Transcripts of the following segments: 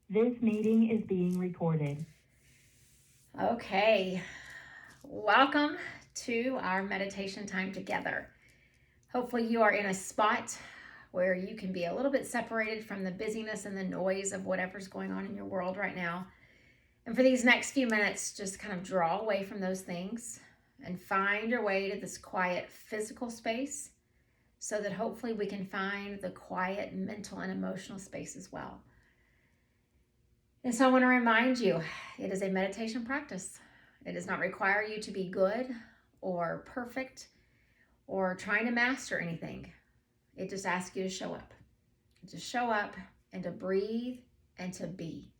This meeting is being recorded. Okay, welcome to our meditation time together. Hopefully, you are in a spot where you can be a little bit separated from the busyness and the noise of whatever's going on in your world right now. And for these next few minutes, just kind of draw away from those things and find your way to this quiet physical space so that hopefully we can find the quiet mental and emotional space as well. And so I want to remind you, it is a meditation practice. It does not require you to be good or perfect or trying to master anything. It just asks you to show up. To show up and to breathe and to be.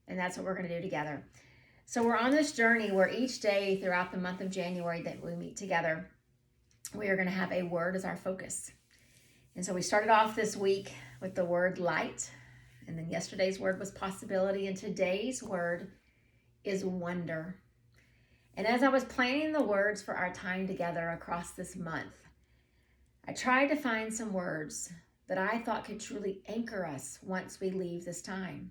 And that's what we're going to do together. So we're on this journey where each day throughout the month of January that we meet together, we are going to have a word as our focus. And so we started off this week with the word light. And then yesterday's word was possibility. And today's word is wonder. And as I was planning the words for our time together across this month, I tried to find some words that I thought could truly anchor us once we leave this time.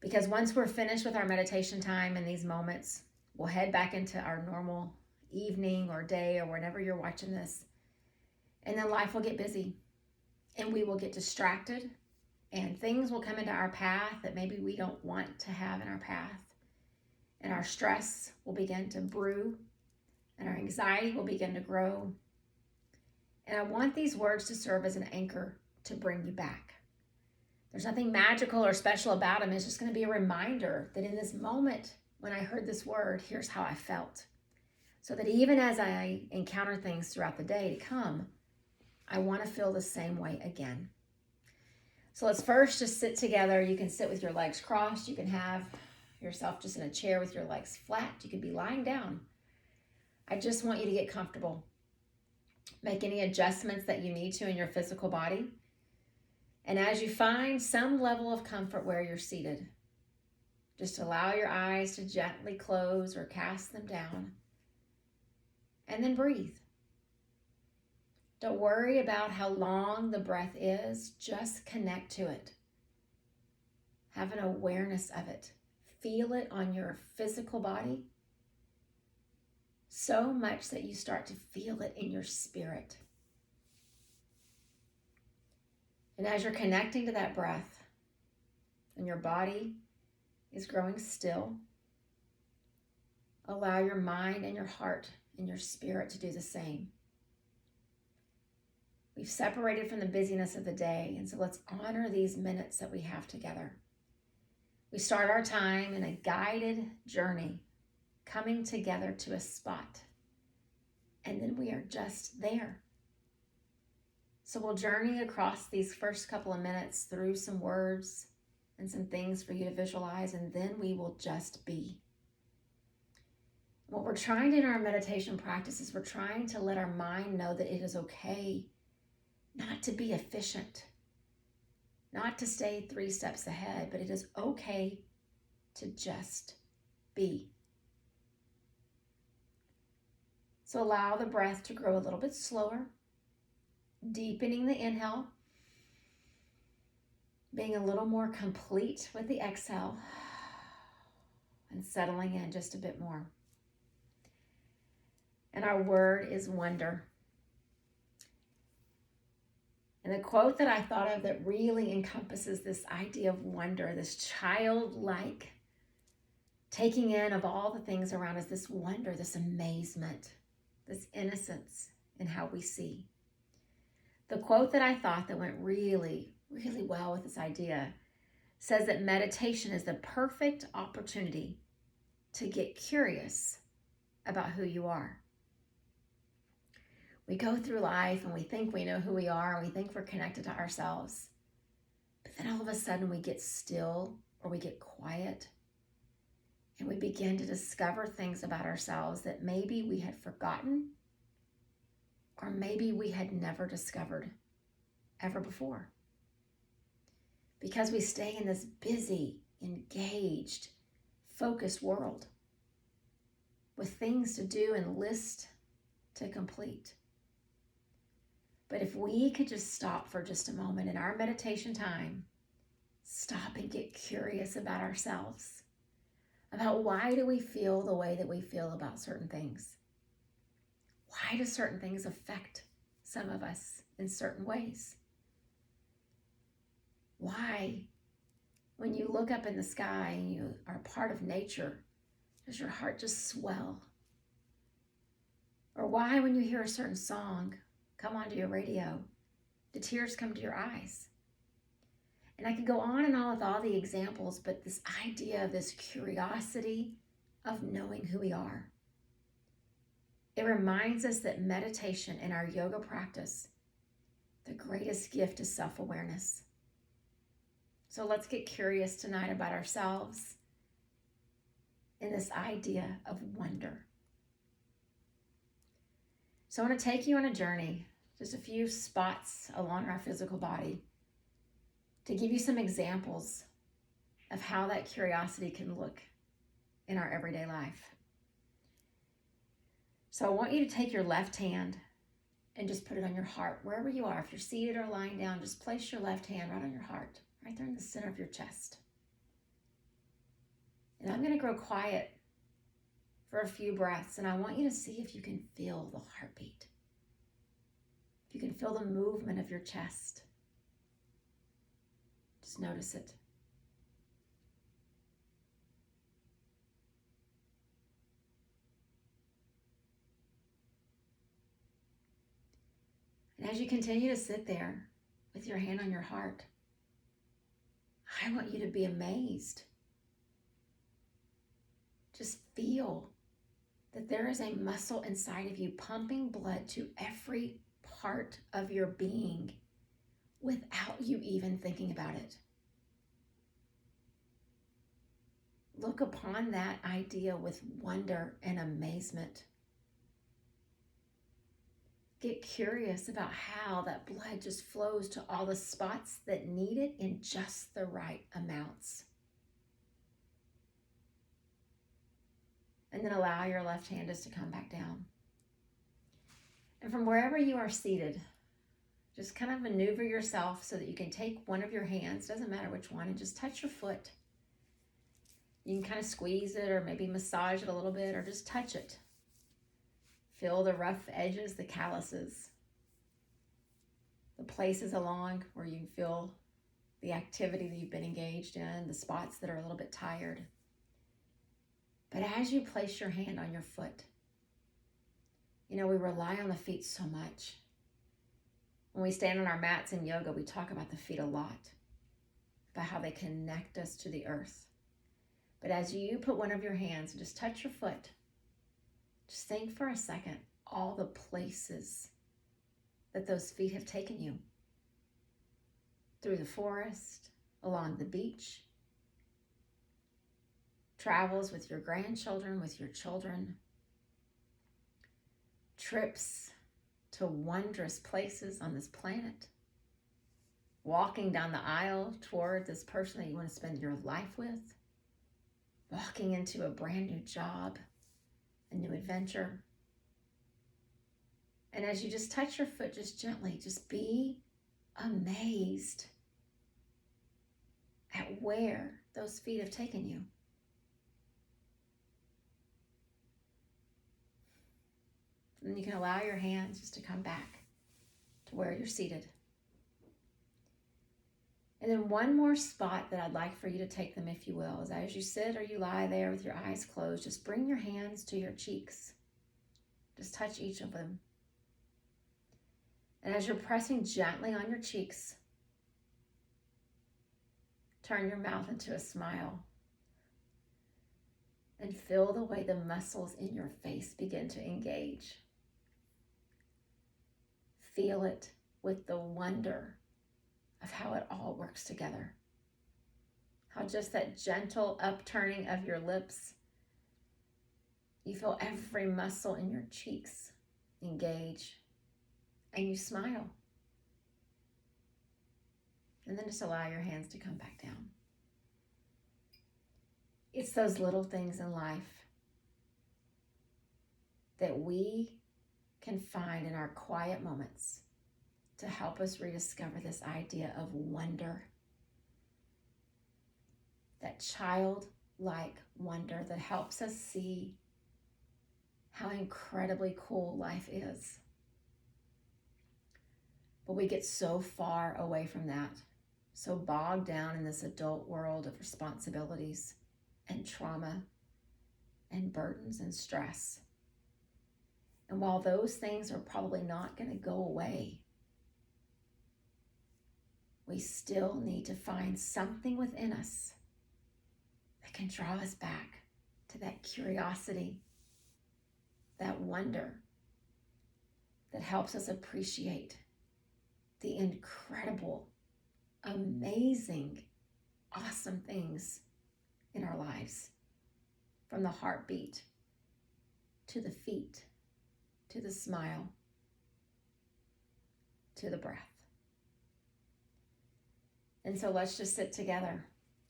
Because once we're finished with our meditation time and these moments, we'll head back into our normal evening or day or whenever you're watching this. And then life will get busy and we will get distracted and things will come into our path that maybe we don't want to have in our path. And our stress will begin to brew and our anxiety will begin to grow. And I want these words to serve as an anchor to bring you back. There's nothing magical or special about them. It's just going to be a reminder that in this moment when I heard this word, here's how I felt. So that even as I encounter things throughout the day to come, I want to feel the same way again. So let's first just sit together. You can sit with your legs crossed. You can have yourself just in a chair with your legs flat. You could be lying down. I just want you to get comfortable. Make any adjustments that you need to in your physical body. And as you find some level of comfort where you're seated, just allow your eyes to gently close or cast them down. And then breathe. Don't worry about how long the breath is. Just connect to it. Have an awareness of it. Feel it on your physical body so much that you start to feel it in your spirit. And as you're connecting to that breath and your body is growing still, allow your mind and your heart and your spirit to do the same. We've separated from the busyness of the day, and so let's honor these minutes that we have together. We start our time in a guided journey, coming together to a spot, and then we are just there. So we'll journey across these first couple of minutes through some words and some things for you to visualize, and then we will just be. What we're trying to do in our meditation practice is we're trying to let our mind know that it is okay not to be efficient, not to stay 3 steps ahead, but it is okay to just be. So allow the breath to grow a little bit slower, deepening the inhale, being a little more complete with the exhale, and settling in just a bit more. And our word is wonder. And the quote that I thought of that really encompasses this idea of wonder, this childlike taking in of all the things around us, this wonder, this amazement, this innocence in how we see. The quote that I thought that went really, really well with this idea says that meditation is the perfect opportunity to get curious about who you are. We go through life and we think we know who we are and we think we're connected to ourselves. But then all of a sudden we get still or we get quiet and we begin to discover things about ourselves that maybe we had forgotten or maybe we had never discovered ever before. Because we stay in this busy, engaged, focused world with things to do and lists to complete. But if we could just stop for just a moment in our meditation time, stop and get curious about ourselves, about why do we feel the way that we feel about certain things? Why do certain things affect some of us in certain ways? Why, when you look up in the sky and you are part of nature, does your heart just swell? Or why, when you hear a certain song come onto your radio, do tears come to your eyes? And I could go on and on with all the examples, but this idea of this curiosity of knowing who we are. It reminds us that meditation and our yoga practice, the greatest gift is self-awareness. So let's get curious tonight about ourselves and this idea of wonder. So I want to take you on a journey, just a few spots along our physical body, to give you some examples of how that curiosity can look in our everyday life. So I want you to take your left hand and just put it on your heart, wherever you are. If you're seated or lying down, just place your left hand right on your heart, right there in the center of your chest. And I'm going to grow quiet for a few breaths, and I want you to see if you can feel the heartbeat. If you can feel the movement of your chest. Just notice it. And as you continue to sit there with your hand on your heart, I want you to be amazed. Just feel that there is a muscle inside of you pumping blood to every part of your being without you even thinking about it. Look upon that idea with wonder and amazement. Get curious about how that blood just flows to all the spots that need it in just the right amounts. And then allow your left hand just to come back down. And from wherever you are seated, just kind of maneuver yourself so that you can take one of your hands, doesn't matter which one, and just touch your foot. You can kind of squeeze it or maybe massage it a little bit or just touch it. Feel the rough edges, the calluses, the places along where you feel the activity that you've been engaged in, the spots that are a little bit tired. But as you place your hand on your foot, we rely on the feet so much. When we stand on our mats in yoga, we talk about the feet a lot, about how they connect us to the earth. But as you put one of your hands and just touch your foot, just think for a second all the places that those feet have taken you. Through the forest, along the beach, travels with your grandchildren, with your children, trips to wondrous places on this planet, walking down the aisle toward this person that you want to spend your life with, walking into a brand new job, a new adventure. And as you just touch your foot, just gently, just be amazed at where those feet have taken you. And you can allow your hands just to come back to where you're seated. And then one more spot that I'd like for you to take them, if you will, is as you sit or you lie there with your eyes closed, just bring your hands to your cheeks. Just touch each of them. And as you're pressing gently on your cheeks, turn your mouth into a smile. And feel the way the muscles in your face begin to engage. Feel it with the wonder of how it all works together. How just that gentle upturning of your lips, you feel every muscle in your cheeks engage, and you smile. And then just allow your hands to come back down. It's those little things in life that we can find in our quiet moments to help us rediscover this idea of wonder that childlike wonder that helps us see how incredibly cool life is. But we get so far away from that, so bogged down in this adult world of responsibilities and trauma and burdens and stress. And while those things are probably not going to go away, we still need to find something within us that can draw us back to that curiosity, that wonder that helps us appreciate the incredible, amazing, awesome things in our lives, from the heartbeat to the feet, to the smile, to the breath. And so let's just sit together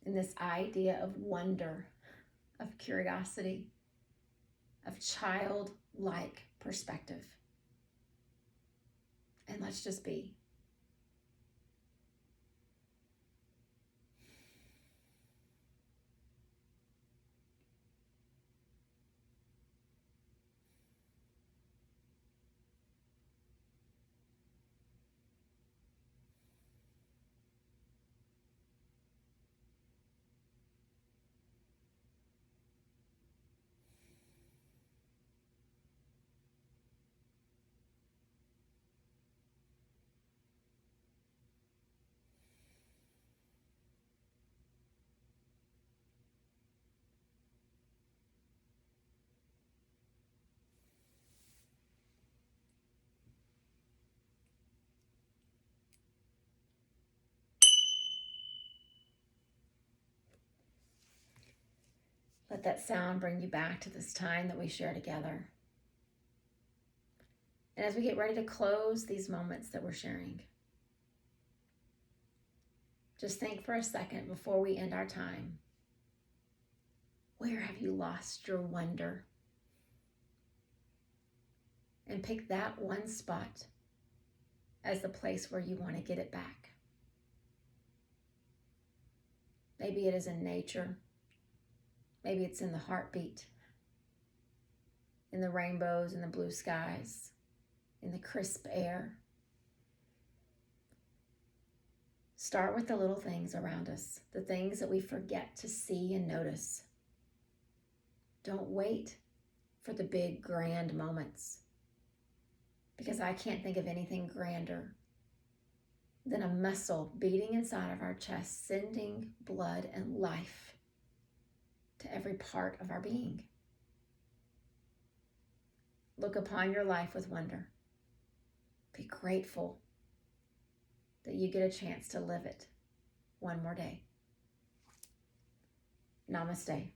in this idea of wonder, of curiosity, of childlike perspective. And let's just be. Let that sound bring you back to this time that we share together. And as we get ready to close these moments that we're sharing, just think for a second before we end our time. Where have you lost your wonder? And pick that one spot as the place where you want to get it back. Maybe it is in nature. Maybe it's in the heartbeat, in the rainbows and the blue skies, in the crisp air. Start with the little things around us, the things that we forget to see and notice. Don't wait for the big, grand moments, because I can't think of anything grander than a muscle beating inside of our chest, sending blood and life to every part of our being. Look upon your life with wonder. Be grateful that you get a chance to live it one more day. Namaste.